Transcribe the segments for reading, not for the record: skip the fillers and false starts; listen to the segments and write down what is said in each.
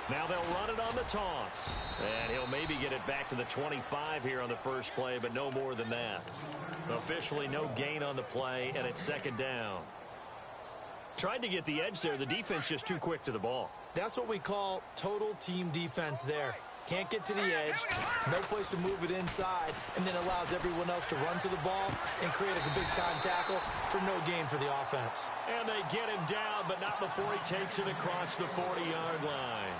Now they'll run it on the toss. And he'll maybe get it back to the 25 here on the first play, but no more than that. Officially no gain on the play, and it's second down. Tried to get the edge there. The defense just too quick to the ball. That's what we call total team defense there. Can't get to the edge, no place to move it inside, and then allows everyone else to run to the ball and create a big-time tackle for no gain for the offense. And they get him down, but not before he takes it across the 40-yard line.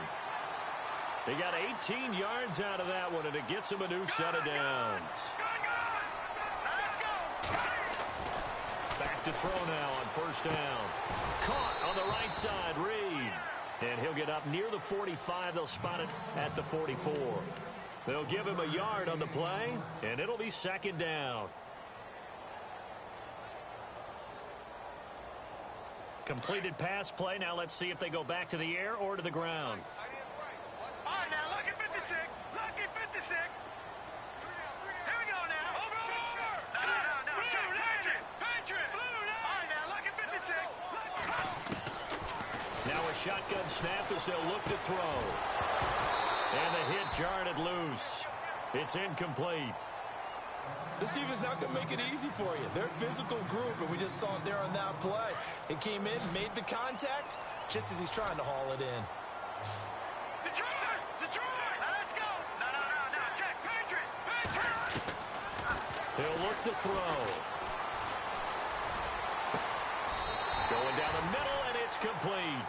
They got 18 yards out of that one, and it gets him a new set of downs. Back to throw now on first down. Caught on the right side, Reed. And he'll get up near the 45. They'll spot it at the 44. They'll give him a yard on the play, and it'll be second down. Completed pass play. Now let's see if they go back to the air or to the ground. All right, now, lucky 56. Lucky 56. Here we go now. Over. No. Patriot. All right, now, lucky 56. Now a shotgun snap as they'll look to throw. And the hit jarred it loose. It's incomplete. This team is not going to make it easy for you. They're a physical group, and we just saw it there on that play. It came in, made the contact, just as he's trying to haul it in. Detroit! Now, let's go. No. Check. Patriot. They'll look to throw. Going down the middle, and it's complete.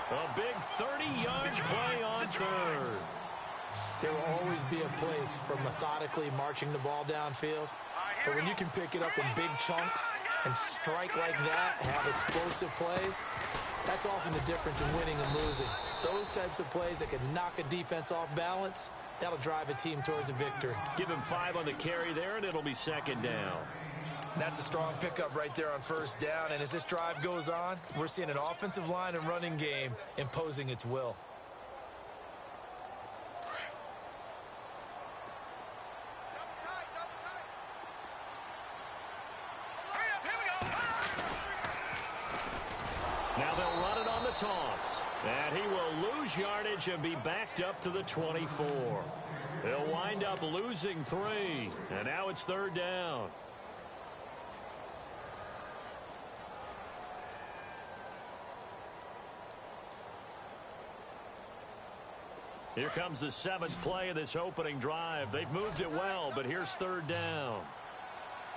A big 30-yard play on third. There will always be a place for methodically marching the ball downfield. But when you can pick it up in big chunks and strike like that, have explosive plays, that's often the difference in winning and losing. Those types of plays that can knock a defense off balance, that'll drive a team towards a victory. Give him 5 on the carry there, and it'll be second down. That's a strong pickup right there on first down. And as this drive goes on, we're seeing an offensive line and running game imposing its will. Now they'll run it on the toss. And he will lose yardage and be backed up to the 24. They'll wind up losing 3. And now it's third down. Here comes the 7th play of this opening drive. They've moved it well, but here's third down.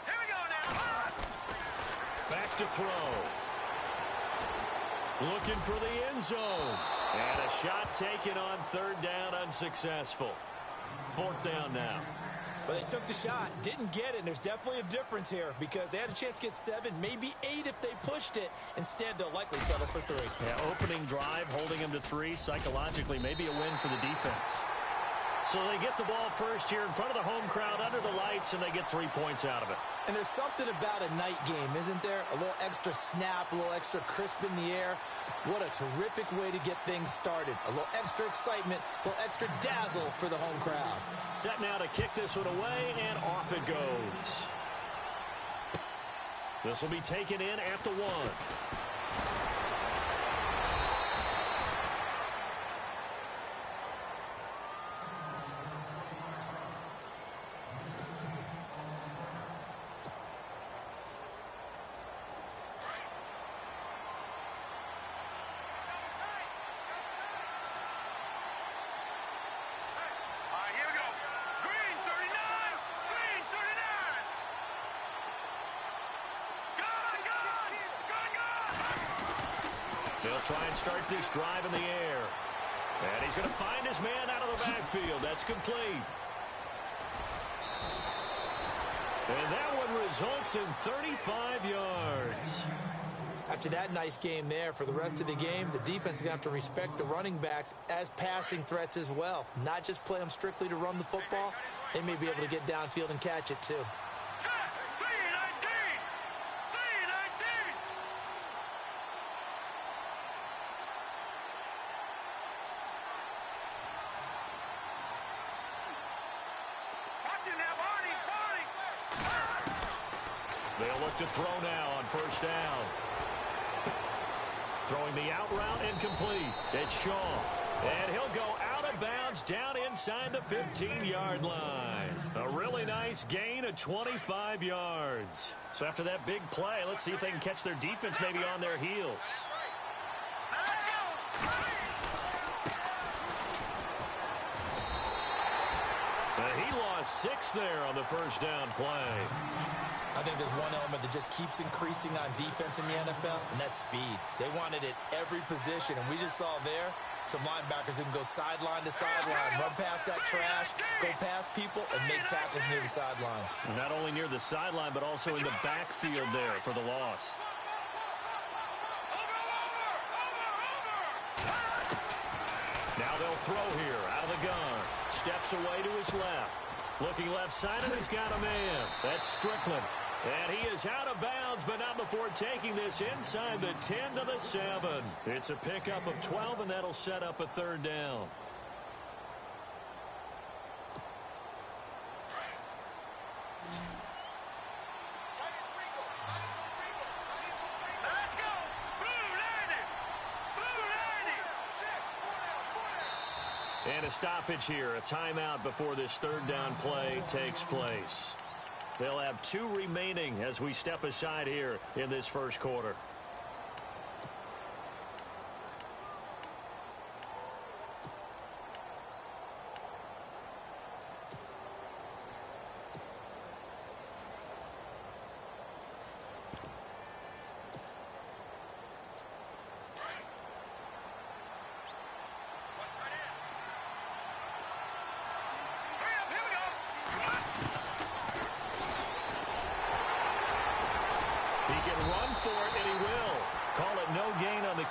Here we go now. Back to throw. Looking for the end zone. And a shot taken on third down, unsuccessful. Fourth down now. Well, they took the shot, didn't get it, and there's definitely a difference here because they had a chance to get 7, maybe 8 if they pushed it. Instead, they'll likely settle for 3. Yeah, opening drive, holding him to 3. Psychologically, maybe a win for the defense. So they get the ball first here in front of the home crowd under the lights, and they get 3 points out of it. And there's something about a night game, isn't there? A little extra snap, a little extra crisp in the air. What a terrific way to get things started. A little extra excitement, a little extra dazzle for the home crowd. Set now to kick this one away, and off it goes. This will be taken in at the 1. They'll try and start this drive in the air. And he's going to find his man out of the backfield. That's complete. And that one results in 35 yards. After that nice game there, for the rest of the game, the defense is going to have to respect the running backs as passing threats as well. Not just play them strictly to run the football. They may be able to get downfield and catch it too. They'll look to throw now on first down. Throwing the out route incomplete. It's Shaw. And he'll go out of bounds down inside the 15-yard line. A really nice gain of 25 yards. So after that big play, let's see if they can catch their defense maybe on their heels. He lost 6 there on the first down play. I think there's one element that just keeps increasing on defense in the NFL, and that's speed. They want it at every position, and we just saw there some linebackers who can go sideline to sideline, run past that trash, go past people, and make tackles near the sidelines. Not only near the sideline, but also in the backfield there for the loss. Now they'll throw here out of the gun. Steps away to his left. Looking left side, and he's got a man. That's Strickland. And he is out of bounds, but not before taking this inside the 10 to the 7. It's a pickup of 12, and that'll set up a third down. And a stoppage here, a timeout before this third down play takes place. They'll have 2 remaining as we step aside here in this first quarter.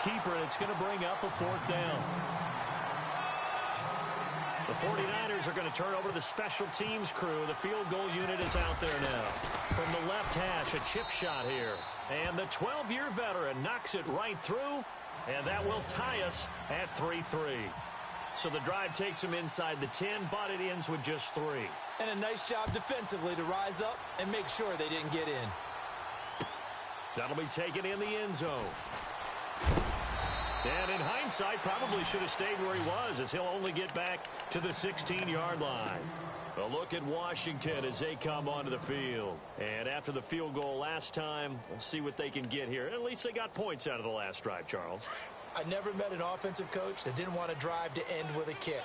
Keeper, and it's going to bring up a 4th down. The 49ers are going to turn over to the special teams crew. The field goal unit is out there now. From the left hash, a chip shot here. And the 12-year veteran knocks it right through, and that will tie us at 3-3. So the drive takes them inside the 10, but it ends with just 3. And a nice job defensively to rise up and make sure they didn't get in. That'll be taken in the end zone. And in hindsight, probably should have stayed where he was, as he'll only get back to the 16-yard line. A look at Washington as they come onto the field. And after the field goal last time, we'll see what they can get here. At least they got points out of the last drive, Charles. I never met an offensive coach that didn't want to drive to end with a kick.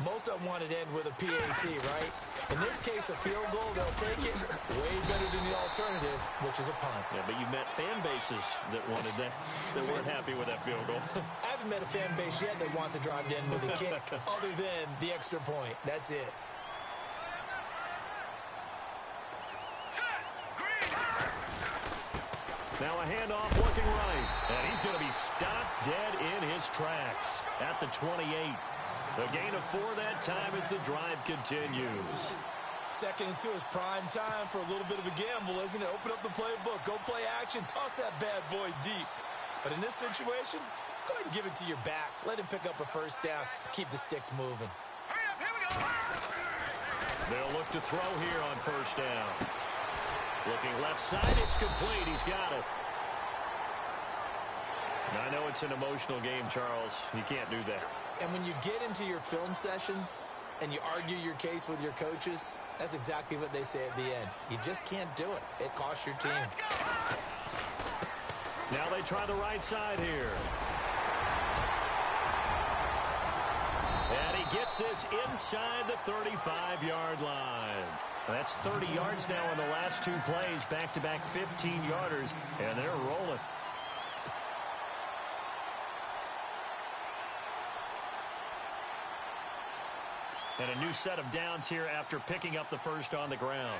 Most of them wanted to end with a PAT, right? In this case, a field goal, they'll take it way better than the alternative, which is a punt. Yeah, but you met fan bases that wanted that, that weren't happy with that field goal. I haven't met a fan base yet that wants to drive to end with a kick, other than the extra point. That's it. Now a handoff looking right. And he's going to be stopped dead in his tracks at the 28. A gain of 4 that time as the drive continues. 2nd and 2 is prime time for a little bit of a gamble, isn't it? Open up the playbook, go play action, toss that bad boy deep. But in this situation, go ahead and give it to your back. Let him pick up a first down. Keep the sticks moving. Hurry up, here we go. They'll look to throw here on first down. Looking left side, it's complete. He's got it. Now, I know it's an emotional game, Charles. You can't do that. And when you get into your film sessions and you argue your case with your coaches, that's exactly what they say at the end. You just can't do it. It costs your team. Now they try the right side here. And he gets this inside the 35-yard line. That's 30 yards now in the last 2 plays, back-to-back 15-yarders, and they're rolling. And a new set of downs here after picking up the first on the ground.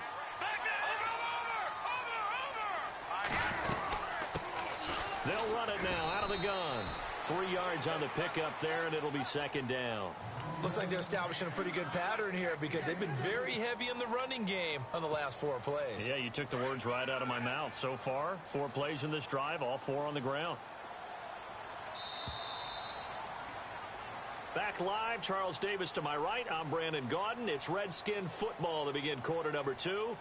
They'll run it now out of the gun. 3 yards on the pickup there, and it'll be 2nd down. Looks like they're establishing a pretty good pattern here because they've been very heavy in the running game on the last 4 plays. Yeah, you took the words right out of my mouth. So far, 4 plays in this drive, all 4 on the ground. Back live, Charles Davis to my right. I'm Brandon Gaudin. It's Redskin football to begin quarter number 2.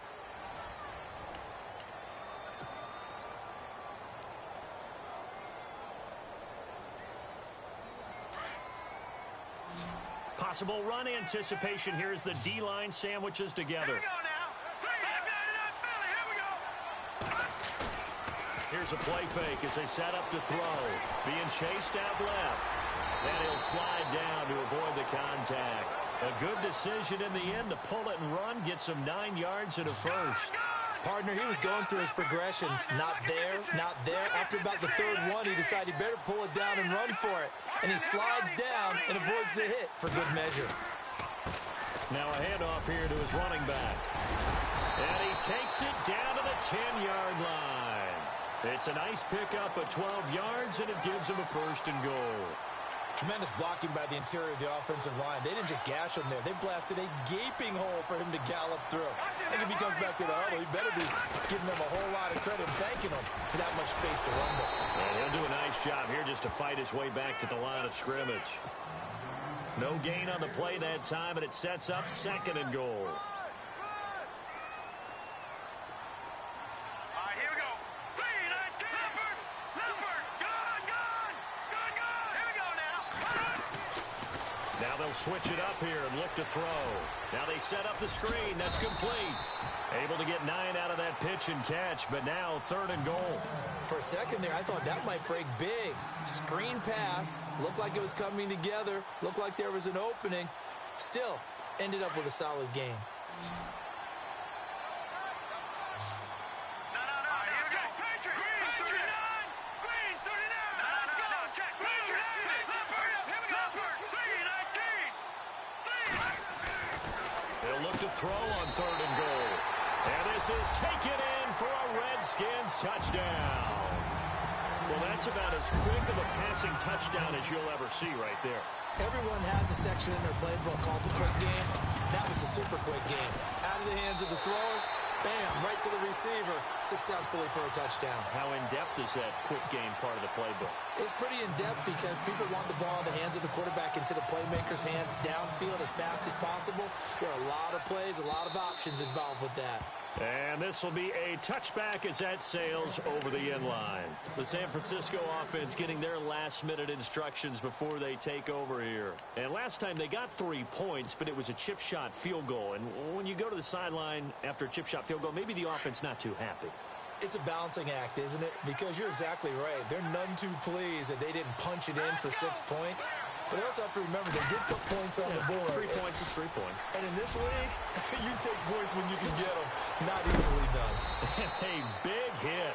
possible run anticipation here as the D-line sandwiches together. Here we go now. Philly, here we go. Here's a play fake as they set up to throw. Being chased out left. And he'll slide down to avoid the contact. A good decision in the end to pull it and run. Gets him 9 yards and a first. Partner, he was going through his progressions. Not there, not there. After about the third one, he decided he better pull it down and run for it. And he slides down and avoids the hit for good measure. Now a handoff here to his running back. And he takes it down to the 10-yard line. It's a nice pickup of 12 yards, and it gives him a first and goal. Tremendous blocking by the interior of the offensive line. They didn't just gash him there. They blasted a gaping hole for him to gallop through. I think if he comes back to the huddle, he better be giving them a whole lot of credit, thanking them for that much space to run with. And he'll do a nice job here just to fight his way back to the line of scrimmage. No gain on the play that time, and it sets up second and goal. They'll switch it up here and look to throw. Now they set up the screen. That's complete. Able to get 9 out of that pitch and catch, but now third and goal. For a second there, I thought that might break big. Screen pass. Looked like it was coming together. Looked like there was an opening. Still, ended up with a solid game. Throw on third and goal. And this is taken in for a Redskins touchdown. Well, that's about as quick of a passing touchdown as you'll ever see right there. Everyone has a section in their playbook called the quick game. That was a super quick game. Out of the hands of the thrower, bam, right to the receiver, successfully for a touchdown. How in-depth is that quick game part of the playbook? It's pretty in-depth because people want the ball in the hands of the quarterback into the playmaker's hands downfield as fast as possible. There are a lot of plays, a lot of options involved with that. And this will be a touchback as that sails over the end line. The San Francisco offense getting their last-minute instructions before they take over here. And last time they got 3 points, but it was a chip shot field goal. And when you go to the sideline after a chip shot field goal, maybe the offense not too happy. It's a balancing act, isn't it? Because you're exactly right. They're none too pleased that they didn't punch it in for 6 points. But they also have to remember they did put points on the board. 3 points is 3 points. And in this league, you take points when you can get them. Not easily done. A big hit.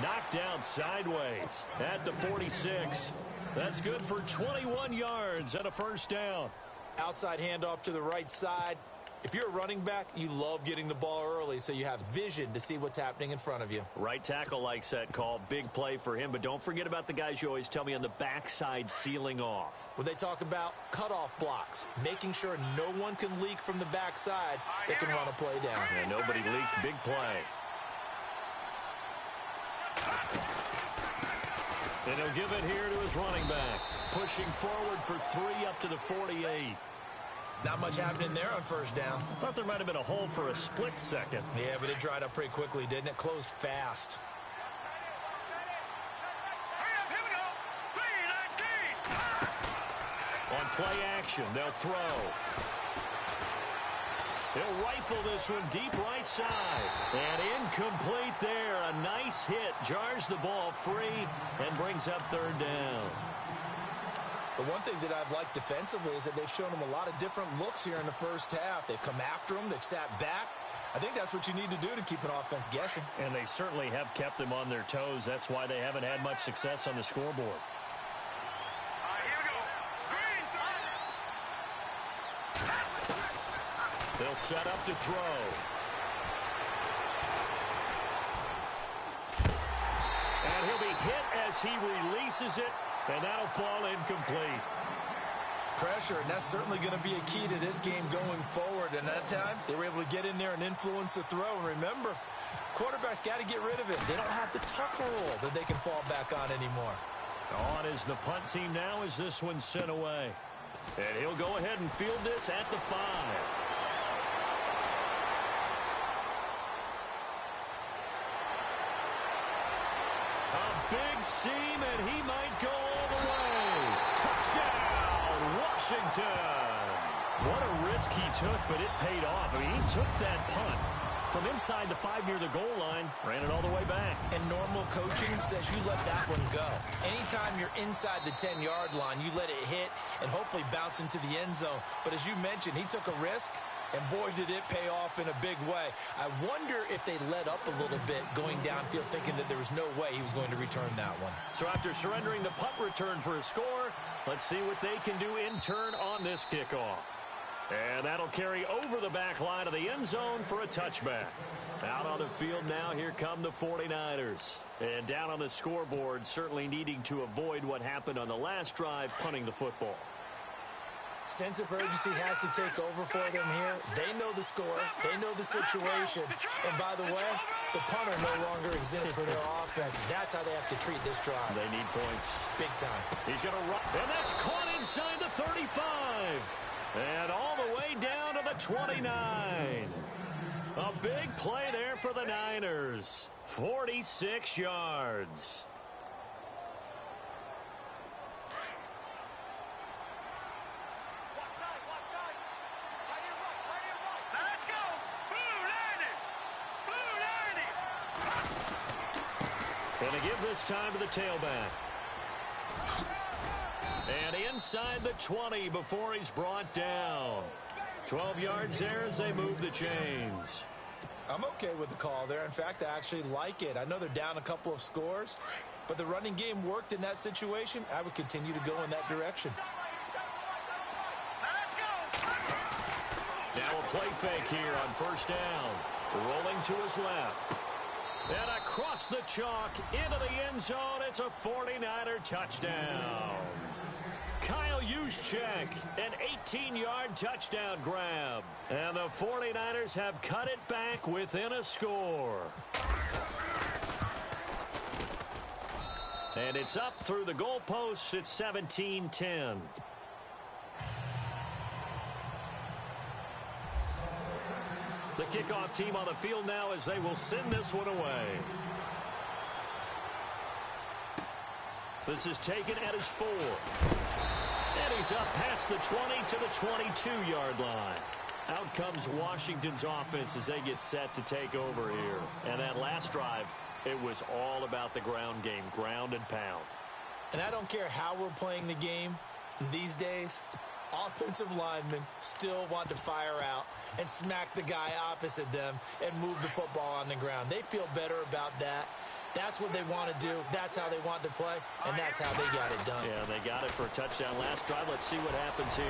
Knocked down sideways at the 46. That's good for 21 yards and a first down. Outside handoff to the right side. If you're a running back, you love getting the ball early so you have vision to see what's happening in front of you. Right tackle likes that call. Big play for him, but don't forget about the guys you always tell me on the backside sealing off. When they talk about cutoff blocks, making sure no one can leak from the backside that can run a play down. Yeah, nobody leaked. Big play. And he'll give it here to his running back. Pushing forward for 3 up to the 48. Not much happening there on first down. Thought there might have been a hole for a split second. Yeah, but it dried up pretty quickly, didn't it? Closed fast. On play action, they'll throw. He'll rifle this one deep right side. And incomplete there. A nice hit. Jars the ball free and brings up third down. The one thing that I've liked defensively is that they've shown them a lot of different looks here in the first half. They've come after them. They've sat back. I think that's what you need to do to keep an offense guessing. And they certainly have kept them on their toes. That's why they haven't had much success on the scoreboard. Here we go. They'll set up to throw. And he'll be hit as he releases it. And that'll fall incomplete. Pressure, and that's certainly going to be a key to this game going forward. And that time, they were able to get in there and influence the throw. And remember, quarterbacks got to get rid of it. They don't have the tucker roll that they can fall back on anymore. On is the punt team now as this one's sent away. And he'll go ahead and field this at the 5. Big seam, and he might go all the way. Touchdown, Washington. What a risk he took, but it paid off. I mean, he took that punt from inside the 5 near the goal line, ran it all the way back. And normal coaching says you let that one go. Anytime you're inside the 10-yard line, you let it hit and hopefully bounce into the end zone. But as you mentioned, he took a risk, and boy, did it pay off in a big way. I wonder if they let up a little bit going downfield, thinking that there was no way he was going to return that one. So after surrendering the punt return for a score, let's see what they can do in turn on this kickoff. And that'll carry over the back line of the end zone for a touchback. Out on the field now, here come the 49ers. And down on the scoreboard, certainly needing to avoid what happened on the last drive, punting the football. Sense of urgency has to take over for them here. They know the score. They know the situation. And by the way, the punter no longer exists for their offense. That's how they have to treat this drive. They need points. Big time. He's going to run. And that's caught inside the 35. And all the way down to the 29. A big play there for the Niners. 46 yards. Let's go. Blue 90. Going to give this time to the tailback. And inside the 20 before he's brought down. 12 yards there as they move the chains. I'm okay with the call there. In fact, I actually like it. I know they're down a couple of scores, but the running game worked in that situation. I would continue to go in that direction. Let's go. Now a play fake here on first down. Rolling to his left. And across the chalk into the end zone. It's a 49er touchdown. Kyle Juszczyk, an 18-yard touchdown grab. And the 49ers have cut it back within a score. And it's up through the goalposts. It's 17-10. The kickoff team on the field now as they will send this one away. This is taken at his 4. And he's up past the 20 to the 22-yard line. Out comes Washington's offense as they get set to take over here. And that last drive, it was all about the ground game, ground and pound. And I don't care how we're playing the game these days, offensive linemen still want to fire out and smack the guy opposite them and move the football on the ground. They feel better about that. That's what they want to do. That's how they want to play, and that's how they got it done. Yeah, they got it for a touchdown last drive. Let's see what happens here.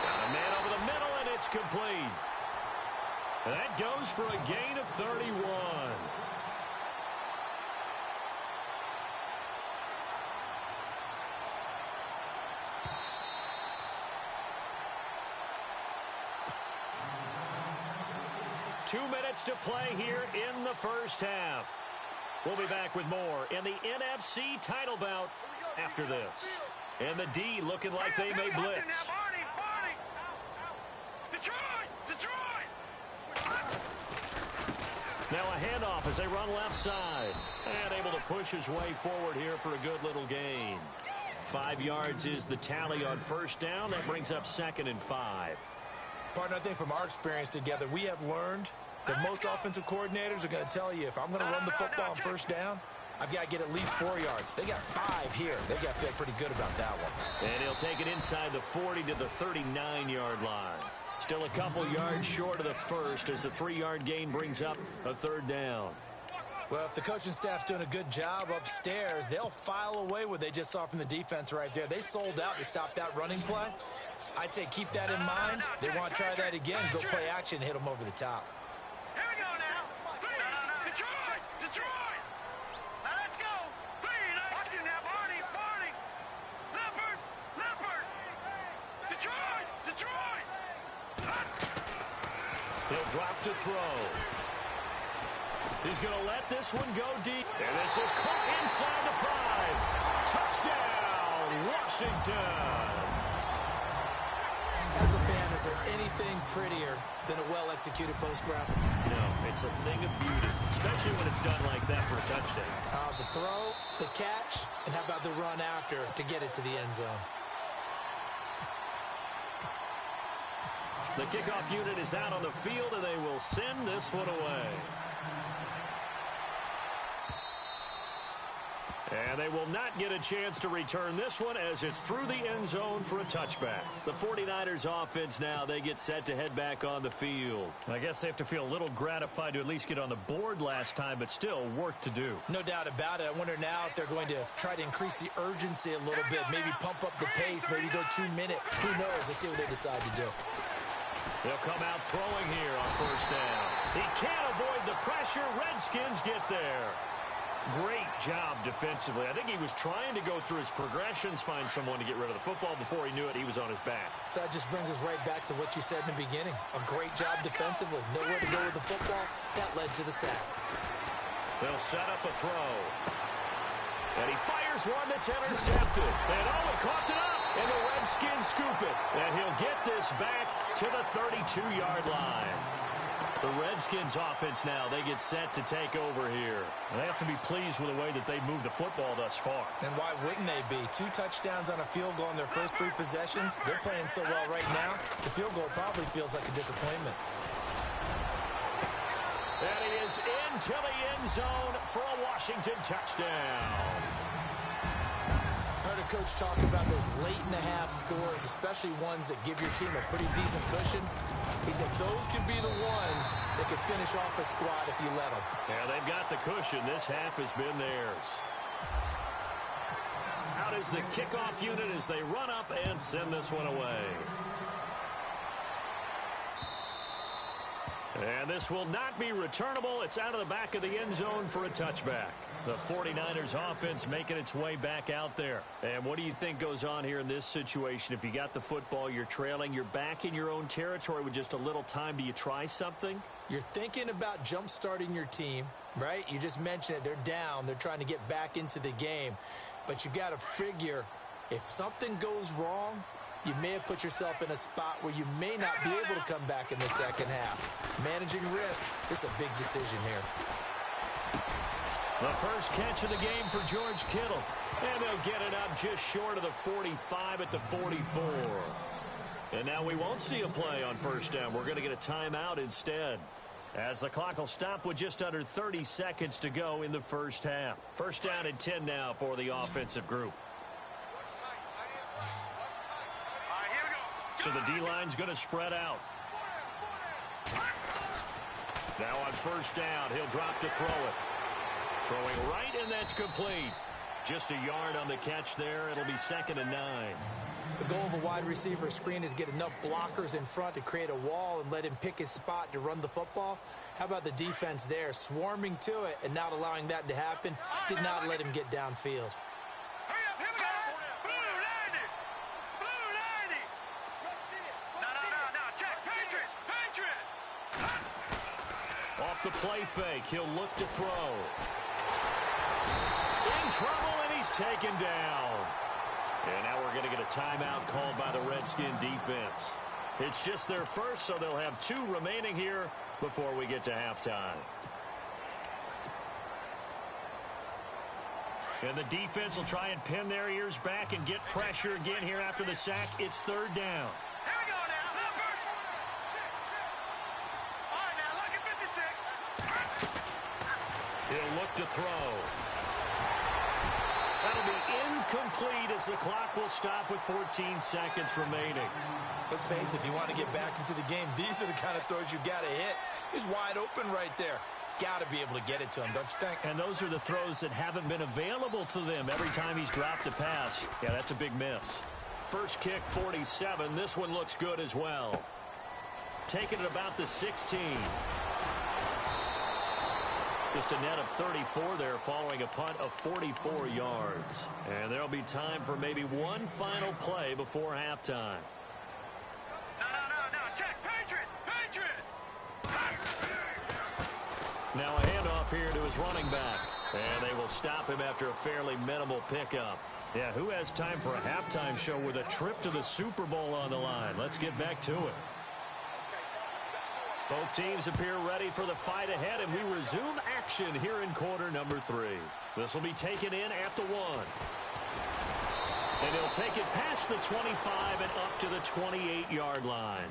Got a man over the middle, and it's complete. And that goes for a gain of 31. Two minutes to play here in the first half. We'll be back with more in the NFC title bout after this. And the D looking like they may blitz. Now a handoff as they run left side. And able to push his way forward here for a good little gain. 5 yards is the tally on first down. That brings up 2nd and 5. Partner, I think from our experience together, we have learned that most offensive coordinators are going to tell you, if I'm going to run the football on first down, I've got to get at least 4 yards. They got 5 here. They've got to feel pretty good about that one. And he'll take it inside the 40 to the 39-yard line. Still a couple yards short of the first as the 3-yard gain brings up a 3rd down. Well, if the coaching staff's doing a good job upstairs, they'll file away what they just saw from the defense right there. They sold out to stop that running play. I'd say keep that in mind. They want to try that again, go play action, hit them over the top. Here we go now. Detroit! Detroit! Let's go. Watch it now, Barney. Leopard! Detroit! He'll drop to throw. He's going to let this one go deep. And this is caught inside the 5. Touchdown, Washington. As a fan, is there anything prettier than a well-executed post route? No, it's a thing of beauty, especially when it's done like that for a touchdown. The throw, the catch, and how about the run after to get it to the end zone? The kickoff unit is out on the field, and they will send this one away. And they will not get a chance to return this one as it's through the end zone for a touchback. The 49ers offense now, they get set to head back on the field. I guess they have to feel a little gratified to at least get on the board last time, but still work to do. No doubt about it. I wonder now if they're going to try to increase the urgency a little bit, maybe pump up the pace, maybe go 2 minutes. Who knows? Let's see what they decide to do. They'll come out throwing here on first down. He can't avoid the pressure. Redskins get there. Great job defensively. I think he was trying to go through his progressions, find someone to get rid of the football. Before he knew it, he was on his back. So that just brings us right back to what you said in the beginning. A great job defensively. Nowhere to go with the football. That led to the sack. They'll set up a throw. And he fires one that's intercepted. And he caught it up. And the Redskins scoop it. And he'll get this back to the 32-yard line. The Redskins offense now, they get set to take over here. And they have to be pleased with the way that they moved the football thus far. And why wouldn't they be? 2 touchdowns on a field goal in their first 3 possessions. They're playing so well right now, the field goal probably feels like a disappointment. And he is into the end zone for a Washington touchdown. Heard a coach talk about those late-in-the-half scores, especially ones that give your team a pretty decent cushion. He said those could be the ones that could finish off a squad if you let them. Yeah, they've got the cushion. This half has been theirs. Out is the kickoff unit as they run up and send this one away. And this will not be returnable. It's out of the back of the end zone for a touchback. The 49ers offense making its way back out there. And what do you think goes on here in this situation? If you got the football, you're trailing, you're back in your own territory with just a little time. Do you try something? You're thinking about jump-starting your team, right? You just mentioned it. They're down. They're trying to get back into the game. But you got to figure if something goes wrong, you may have put yourself in a spot where you may not be able to come back in the second half. Managing risk is a big decision here. The first catch of the game for George Kittle. And they'll get it up just short of the 45 at the 44. And now we won't see a play on first down. We're going to get a timeout instead, as the clock will stop with just under 30 seconds to go in the first half. First down and 10 now for the offensive group. So the D-line's going to spread out. Now on first down, he'll drop to throw it. Throwing right, and that's complete. Just a yard on the catch there. It'll be 2nd and 9. The goal of a wide receiver screen is get enough blockers in front to create a wall and let him pick his spot to run the football. How about the defense there, swarming to it and not allowing that to happen? Did not let him get downfield. Off the play fake, he'll look to throw. In trouble, and he's taken down. And now we're going to get a timeout called by the Redskin defense. It's just their first, so they'll have 2 remaining here before we get to halftime. And the defense will try and pin their ears back and get pressure again here after the sack. It's 3rd down. He'll look to throw. That'll be incomplete as the clock will stop with 14 seconds remaining. Let's face it, if you want to get back into the game, these are the kind of throws you got to hit. He's wide open right there. Got to be able to get it to him, don't you think? And those are the throws that haven't been available to them every time he's dropped a pass. Yeah, that's a big miss. First kick, 47. This one looks good as well. Taking it about the 16. Just a net of 34 there following a punt of 44 yards. And there'll be time for maybe one final play before halftime. No. Check. Patriot. Now a handoff here to his running back. And they will stop him after a fairly minimal pickup. Yeah, who has time for a halftime show with a trip to the Super Bowl on the line? Let's get back to it. Both teams appear ready for the fight ahead, and we resume action here in quarter number 3. This will be taken in at the 1. And he'll take it past the 25 and up to the 28-yard line.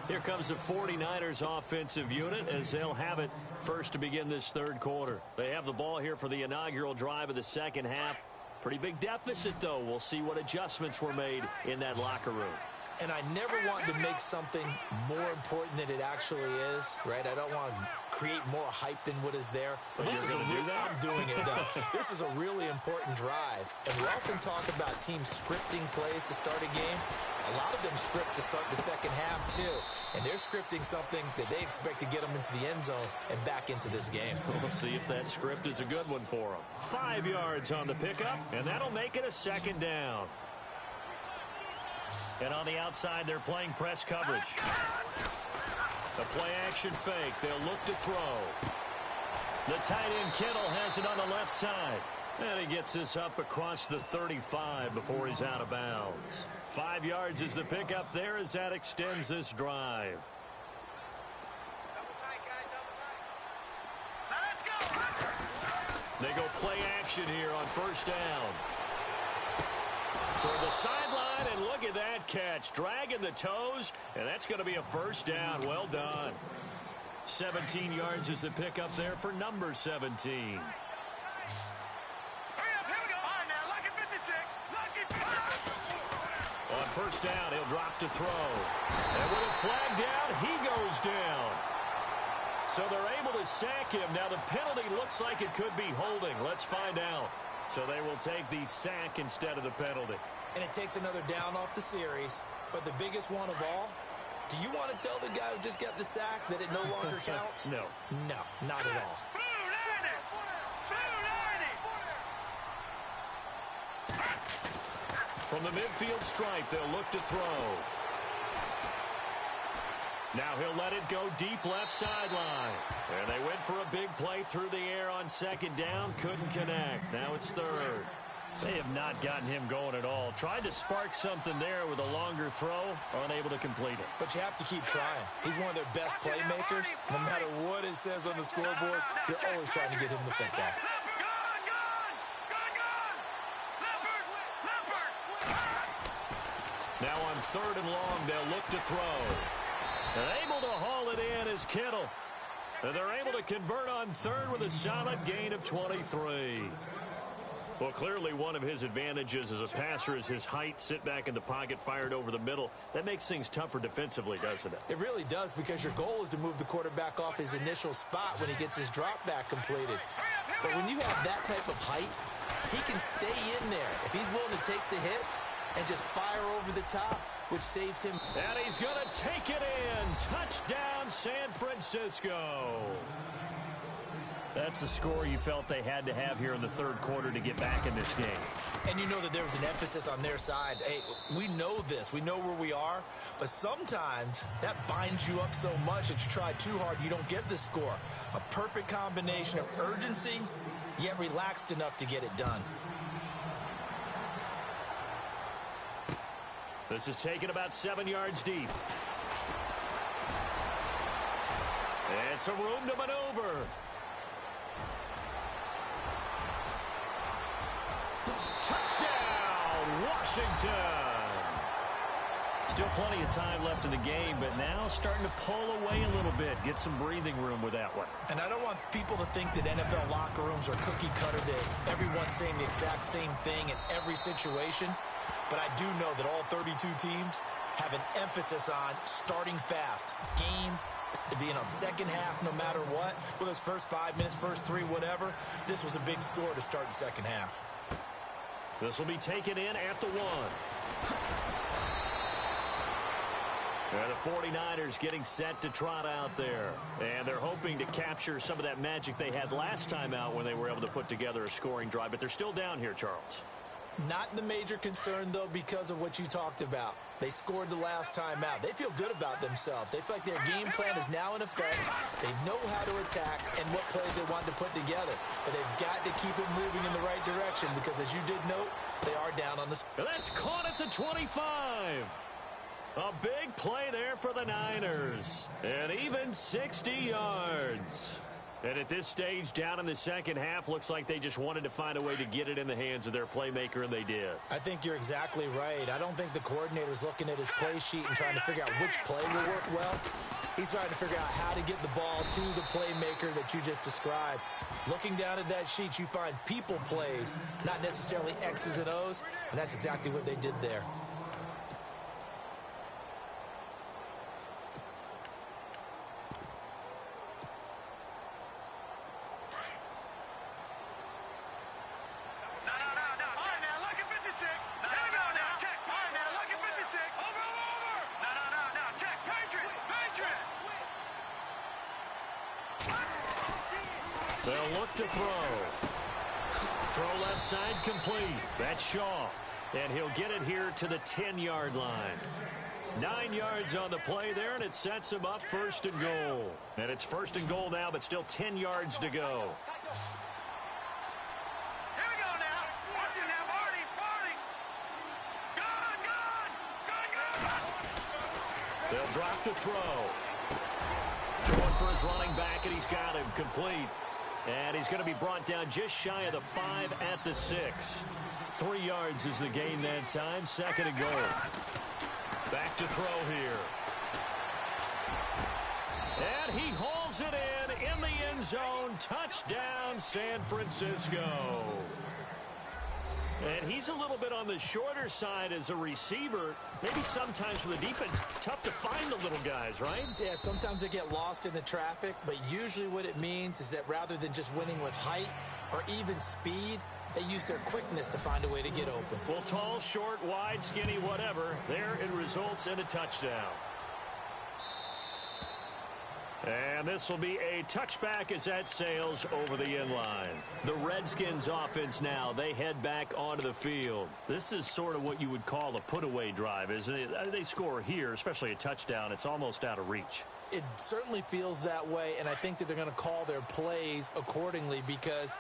Here comes the 49ers offensive unit as they'll have it first to begin this third quarter. They have the ball here for the inaugural drive of the second half. Pretty big deficit, though. We'll see what adjustments were made in that locker room. And I never want to make something more important than it actually is, right? I don't want to create more hype than what is there. But this is I'm doing it, though. This is a really important drive. And we often talk about teams scripting plays to start a game. A lot of them script to start the second half, too. And they're scripting something that they expect to get them into the end zone and back into this game. We'll see if that script is a good one for them. 5 yards on the pickup, and that'll make it a second down. And on the outside, they're playing press coverage. A play-action fake. They'll look to throw. The tight end Kittle has it on the left side. And he gets this up across the 35 before he's out of bounds. 5 yards is the pickup there as that extends this drive. They go play action here on first down. Toward the sideline, and look at that catch. Dragging the toes, and that's going to be a first down. Well done. 17 yards is the pickup there for number 17. On first down, he'll drop to throw. And with a flag down, he goes down. So they're able to sack him. Now the penalty looks like it could be holding. Let's find out. So they will take the sack instead of the penalty. And it takes another down off the series. But the biggest one of all, do you want to tell the guy who just got the sack that it no longer counts? No. No, not at all. From the midfield stripe, they'll look to throw. Now he'll let it go deep left sideline. And they went for a big play through the air on second down. Couldn't connect. Now it's third. They have not gotten him going at all. Tried to spark something there with a longer throw. Unable to complete it. But you have to keep trying. He's one of their best playmakers. No matter what it says on the scoreboard, you're always trying to get him the football. Now on third and long, they'll look to throw. And able to haul it in is Kittle. And they're able to convert on third with a solid gain of 23. Well, clearly one of his advantages as a passer is his height. Sit back in the pocket, fired over the middle. That makes things tougher defensively, doesn't it? It really does, because your goal is to move the quarterback off his initial spot when he gets his drop back completed. But when you have that type of height, he can stay in there. If he's willing to take the hits and just fire over the top, which saves him. And he's going to take it in. Touchdown, San Francisco. That's the score you felt they had to have here in the third quarter to get back in this game. And you know that there was an emphasis on their side. Hey, we know this. We know where we are. But sometimes that binds you up so much that you try too hard, you don't get the score. A perfect combination of urgency, yet relaxed enough to get it done. This is taken about 7 yards deep. And some room to maneuver. Touchdown, Washington. Still plenty of time left in the game, but now starting to pull away a little bit. Get some breathing room with that one. And I don't want people to think that NFL locker rooms are cookie cutter, that everyone's saying the exact same thing in every situation. But I do know that all 32 teams have an emphasis on starting fast. Game, second half, no matter what. Whether it's first 5 minutes, first 3, whatever. This was a big score to start the second half. This will be taken in at the 1. And the 49ers getting set to trot out there. And they're hoping to capture some of that magic they had last time out when they were able to put together a scoring drive. But they're still down here, Charles. Not the major concern, though, because of what you talked about. They scored the last time out. They feel good about themselves. They feel like their game plan is now in effect. They know how to attack and what plays they want to put together. But they've got to keep it moving in the right direction because, as you did note, they are down on the... And that's caught at the 25. A big play there for the Niners. And even 60 yards. And at this stage, down in the second half, looks like they just wanted to find a way to get it in the hands of their playmaker, and they did. I think you're exactly right. I don't think the coordinator's looking at his play sheet and trying to figure out which play will work well. He's trying to figure out how to get the ball to the playmaker that you just described. Looking down at that sheet, you find people plays, not necessarily X's and O's, and that's exactly what they did there. They'll look to throw. Throw left side complete. That's Shaw. And he'll get it here to the 10-yard line. 9 yards on the play there, and it sets him up first and goal. And it's first and goal now, but still 10 yards to go. Here we go now. Watch it now, Marty. Gun. They'll drop to throw. Going for his running back, and he's got him complete. And he's going to be brought down just shy of the 5 at the 6. 3 yards is the gain that time. Second and goal. Back to throw here. And he hauls it in the end zone. Touchdown, San Francisco. And he's a little bit on the shorter side as a receiver. Maybe sometimes for the defense, tough to find the little guys, right? Yeah, sometimes they get lost in the traffic, but usually what it means is that rather than just winning with height or even speed, they use their quickness to find a way to get open. Well, tall, short, wide, skinny, whatever, there it results in a touchdown. And this will be a touchback as that sails over the end line. The Redskins offense now, they head back onto the field. This is sort of what you would call a put-away drive, isn't it? They score here, especially a touchdown. It's almost out of reach. It certainly feels that way, and I think that they're going to call their plays accordingly because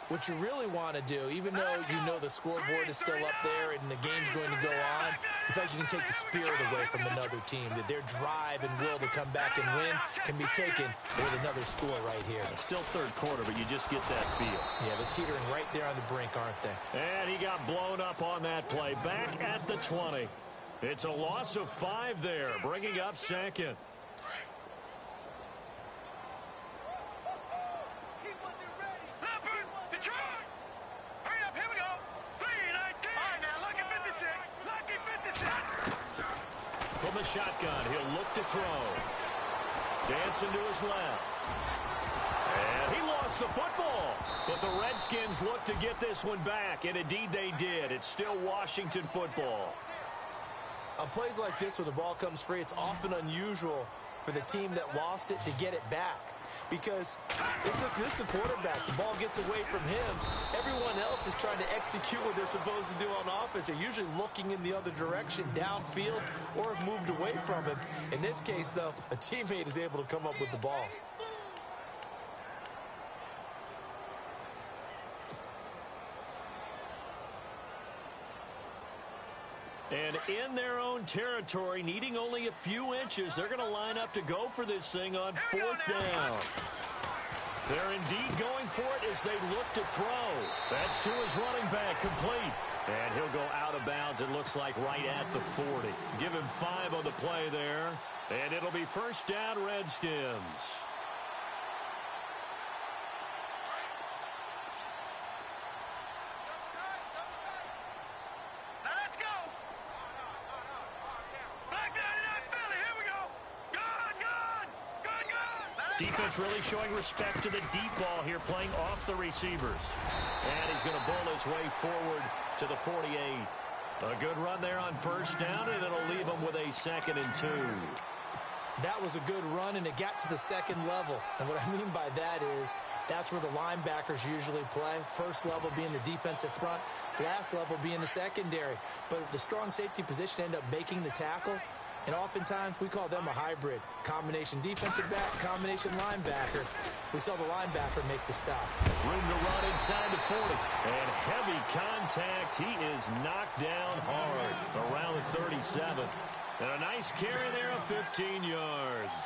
what you really want to do, even though you know the scoreboard is still up there and the game's going to go on, you think you can take the spirit away from another team, that their drive and will to come back and win can be taken with another score right here. It's still third quarter, but you just get that feel. Yeah, they're teetering right there on the brink, aren't they? And he got blown up on that play. Back at the 20. It's a loss of 5 there, bringing up second. From the shotgun, he'll look to throw. Dancing to his left. And he lost the football. But the Redskins look to get this one back, and indeed they did. It's still Washington football. On plays like this, when the ball comes free, it's often unusual for the team that lost it to get it back. Because this is the quarterback. The ball gets away from him. Everyone else is trying to execute what they're supposed to do on offense. They're usually looking in the other direction, downfield, or have moved away from him. In this case, though, a teammate is able to come up with the ball. And in their own territory, needing only a few inches, they're going to line up to go for this thing on 4th down. They're indeed going for it as they look to throw. That's to his running back, complete. And he'll go out of bounds, it looks like, right at the 40. Give him 5 on the play there. And it'll be first down, Redskins. Defense really showing respect to the deep ball here, playing off the receivers. And he's going to bowl his way forward to the 48. A good run there on first down, and it'll leave him with a 2nd and 2. That was a good run, and it got to the second level. And what I mean by that is that's where the linebackers usually play. First level being the defensive front, last level being the secondary. But the strong safety position ended up making the tackle. And oftentimes, we call them a hybrid. Combination defensive back, combination linebacker. We saw the linebacker make the stop. Room to run inside the 40. And heavy contact. He is knocked down hard around the 37. And a nice carry there of 15 yards.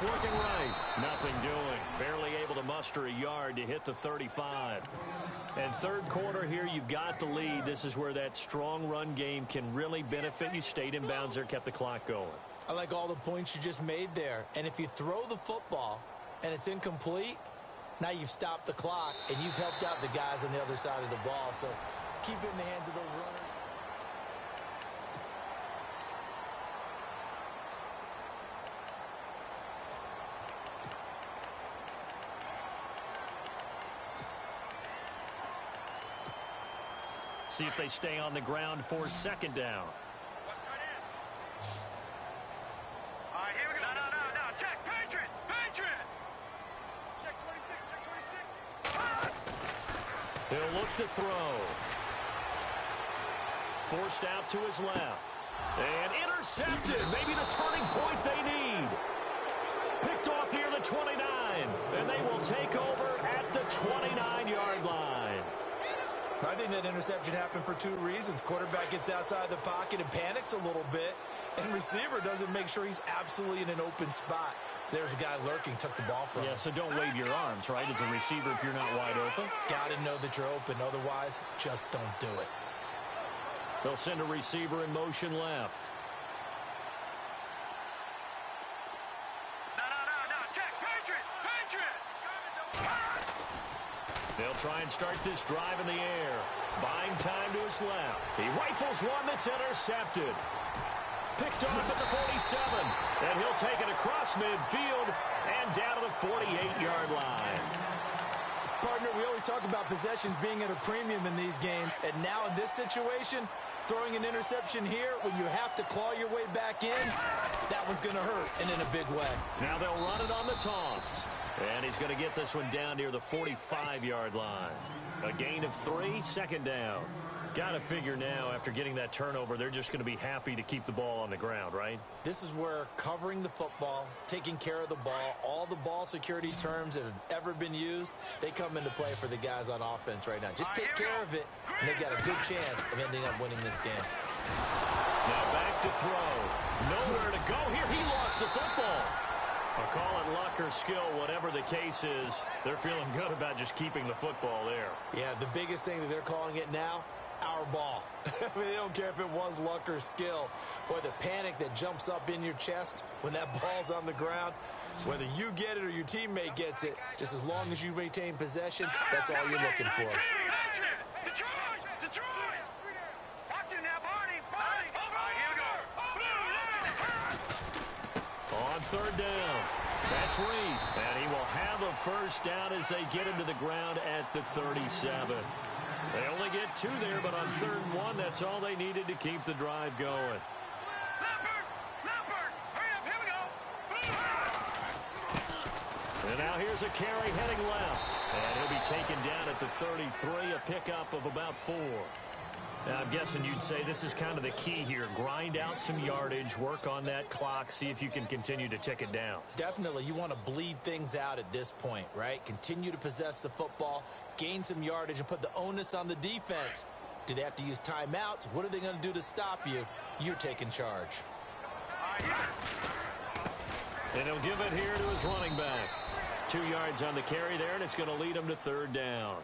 half looking right. Nothing doing. Barely able to muster a yard to hit the 35. And third quarter here, you've got the lead. This is where that strong run game can really benefit you. Stayed in bounds there, kept the clock going. I like all the points you just made there. And if you throw the football and it's incomplete, now you've stopped the clock and you've helped out the guys on the other side of the ball. So keep it in the hands of those runners. See if they stay on the ground for second down. All right, here we go. No. Check. Patriot. Check 26. He'll look to throw. Forced out to his left. And intercepted. Maybe the turning point they need. Picked off near the 29. And they will take over at the 29-yard line. I think that interception happened for two reasons. Quarterback gets outside the pocket and panics a little bit, and receiver doesn't make sure he's absolutely in an open spot. So there's a guy lurking, took the ball from him. Yeah, so don't wave your arms, right, as a receiver if you're not wide open. Got to know that you're open. Otherwise, just don't do it. They'll send a receiver in motion left. No. Check. Patriot. They'll try and start this drive in the air. Buying time to his left. He rifles one that's intercepted. Picked off at the 47. And he'll take it across midfield and down to the 48-yard line. Partner, we always talk about possessions being at a premium in these games. And now in this situation, throwing an interception here when you have to claw your way back in, that one's going to hurt, and in a big way. Now they'll run it on the toss. And he's going to get this one down near the 45-yard line. A gain of 3, second down. Got to figure now, after getting that turnover, they're just going to be happy to keep the ball on the ground, right? This is where covering the football, taking care of the ball, all the ball security terms that have ever been used, they come into play for the guys on offense right now. Just take care of it, and they've got a good chance of ending up winning this game. Now back to throw. Nowhere to go here. He lost the football. I'll call it luck or skill, whatever the case is. They're feeling good about just keeping the football there. Yeah, the biggest thing that they're calling it now, our ball. I mean, they don't care if it was luck or skill. Boy, the panic that jumps up in your chest when that ball's on the ground, whether you get it or your teammate gets it, just as long as you maintain possession, that's all you're looking for. Detroit! Watch it now, Barney! On third down, that's Reed. And he will have a first down as they get him to the ground at the 37. They only get 2 there, but on 3rd and 1, that's all they needed to keep the drive going. Lampert! Hurry up, here we go! And now here's a carry heading left. And he'll be taken down at the 33, a pickup of about 4. Now, I'm guessing you'd say this is kind of the key here. Grind out some yardage, work on that clock, see if you can continue to tick it down. Definitely. You want to bleed things out at this point, right? Continue to possess the football, gain some yardage, and put the onus on the defense. Do they have to use timeouts? What are they going to do to stop you? You're taking charge. And he'll give it here to his running back. 2 yards on the carry there, and it's going to lead him to 3rd down.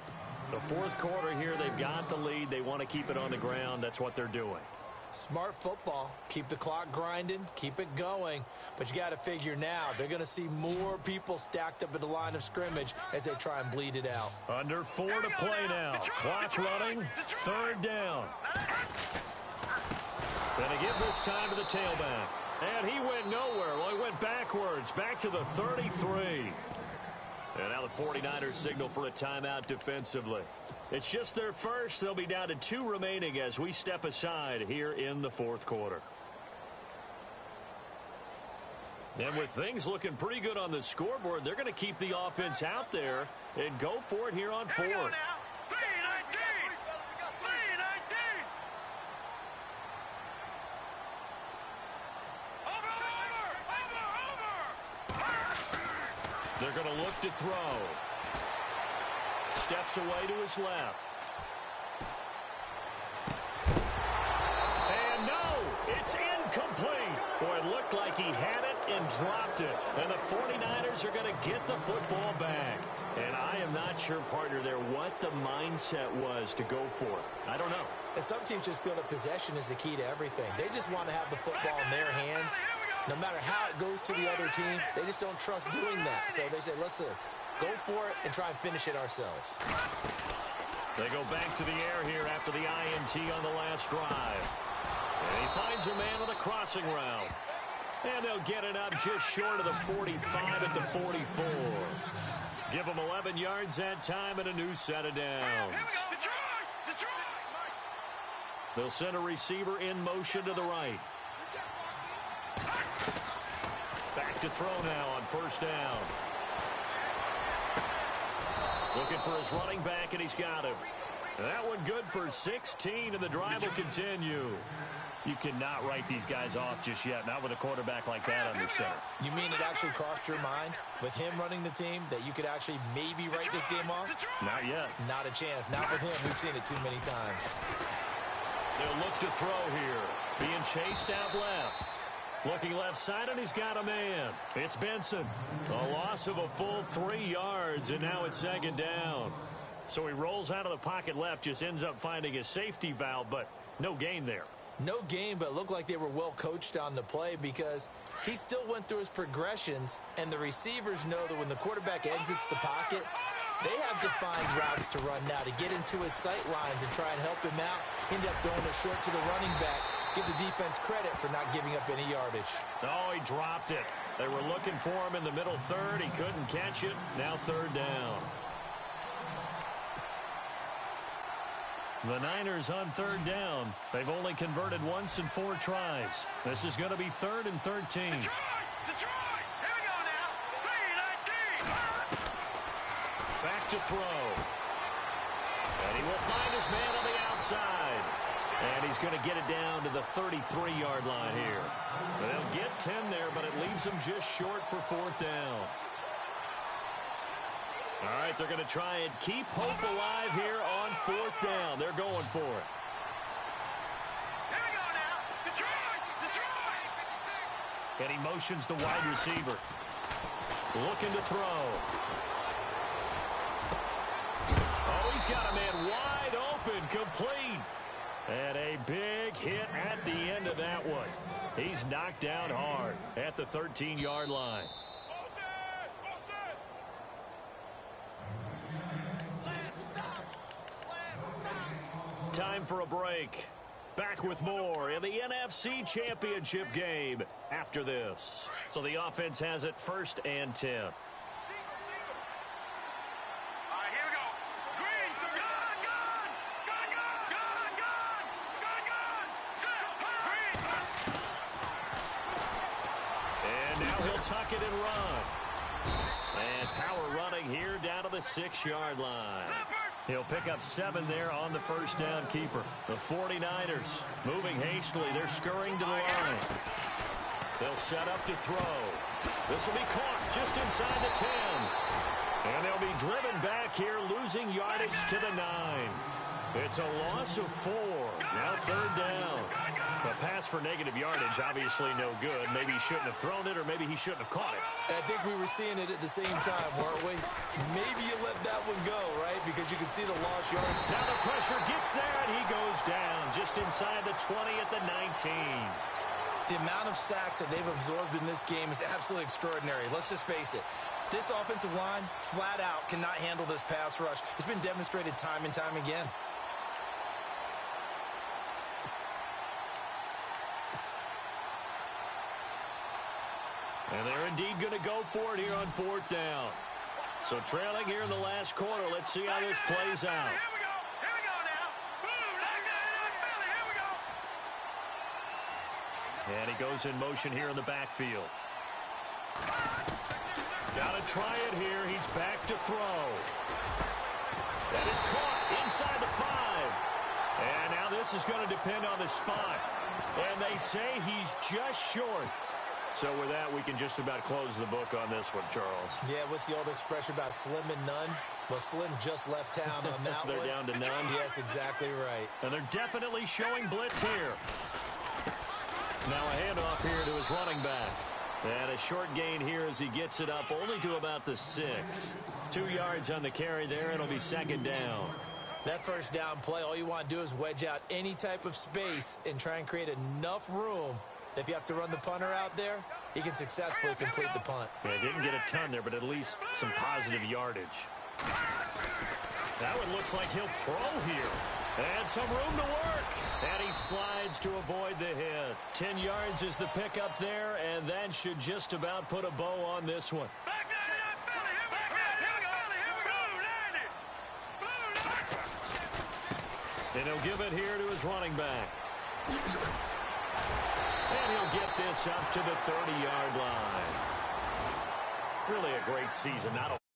The 4th quarter here, they've got the lead. They want to keep it on the ground. That's what they're doing. Smart football. Keep the clock grinding. Keep it going. But you got to figure now, they're going to see more people stacked up at the line of scrimmage as they try and bleed it out. Under 4 to play now. Clock running. 3rd down. Going to give this time to the tailback. And he went nowhere. Well, he went backwards. Back to the 33. And now the 49ers signal for a timeout defensively. It's just their first. They'll be down to 2 remaining as we step aside here in the 4th quarter. And with things looking pretty good on the scoreboard, they're going to keep the offense out there and go for it here on 4th. They're going to look to throw. Steps away to his left. And no, it's incomplete. Boy, it looked like he had it and dropped it. And the Bears are going to get the football back. And I am not sure, partner, there what the mindset was to go for it. I don't know. And some teams just feel that possession is the key to everything. They just want to have the football in their hands. No matter how it goes to the other team, they just don't trust doing that. So they say, listen, go for it and try and finish it ourselves. They go back to the air here after the INT on the last drive. And he finds a man on the crossing route. And they'll get it up just short of the 45 at the 44. Give them 11 yards that time and a new set of downs. They'll send a receiver in motion to the right. Back to throw now on first down. Looking for his running back, and he's got him. That one good for 16, and the drive will continue. You cannot write these guys off just yet, not with a quarterback like that under center. You mean it actually crossed your mind with him running the team that you could actually maybe write this game off? Not yet. Not a chance. Not with him. We've seen it too many times. They'll look to throw here. Being chased out left. Looking left side, and he's got a man. It's Benson. A loss of a full 3 yards, and now it's second down. So he rolls out of the pocket left, just ends up finding a safety valve, but no gain there. No gain, but it looked like they were well coached on the play because he still went through his progressions, and the receivers know that when the quarterback exits the pocket, they have defined routes to run now to get into his sight lines and try and help him out. End up throwing it short to the running back. Give the defense credit for not giving up any yardage. Oh, he dropped it. They were looking for him in the middle third. He couldn't catch it. Now third down. The Niners on third down. They've only converted once in 4 tries. This is going to be 3rd and 13. Detroit! Here we go now. 3-19. Back to throw. And he will find his man on the outside. And he's going to get it down to the 33-yard line here. They'll get 10 there, but it leaves them just short for 4th down. All right, they're going to try and keep hope alive here on 4th down. They're going for it. Here we go now. Detroit! And he motions the wide receiver. Looking to throw. Oh, he's got a man wide open, complete. And a big hit at the end of that one. He's knocked down hard at the 13-yard line. Time for a break. Back with more in the NFC Championship game after this. So the offense has it 1st and 10. All right, here we go. Green, gun. Green. And now he'll tuck it and run. And power running here down to the 6-yard line. He'll pick up 7 there on the first down keeper. The 49ers moving hastily. They're scurrying to the line. They'll set up to throw. This will be caught just inside the 10. And they'll be driven back here, losing yardage to the 9. It's a loss of 4. Now 3rd down. A pass for negative yardage, obviously no good. Maybe he shouldn't have thrown it, or maybe he shouldn't have caught it. I think we were seeing it at the same time, weren't we? Maybe you let that one go, right? Because you can see the lost yard. Now the pressure gets there, and he goes down just inside the 20 at the 19. The amount of sacks that they've absorbed in this game is absolutely extraordinary. Let's just face it. This offensive line, flat out, cannot handle this pass rush. It's been demonstrated time and time again. And they're indeed going to go for it here on 4th down. So trailing here in the last quarter. Let's see how this plays out. Here we go now. Boom, like Philly. Here we go. And he goes in motion here in the backfield. Got to try it here. He's back to throw. That is caught inside the 5. And now this is going to depend on the spot. And they say he's just short. So with that, we can just about close the book on this one, Charles. Yeah, what's the old expression about slim and none? Well, Slim just left town on that They're one. down to none. Yes, exactly right. And they're definitely showing blitz here. Now a handoff here to his running back. And a short gain here as he gets it up only to about the 6. 2 yards on the carry there. It'll be second down. That first down play, all you want to do is wedge out any type of space and try and create enough room. If you have to run the punter out there, he can successfully complete the punt. Yeah, didn't get a ton there, but at least some positive yardage. That one looks like he'll throw here. And some room to work. And he slides to avoid the hit. 10 yards is the pickup there, and that should just about put a bow on this one. And he'll give it here to his running back. And he'll get this up to the 30-yard line. Really a great season. Not a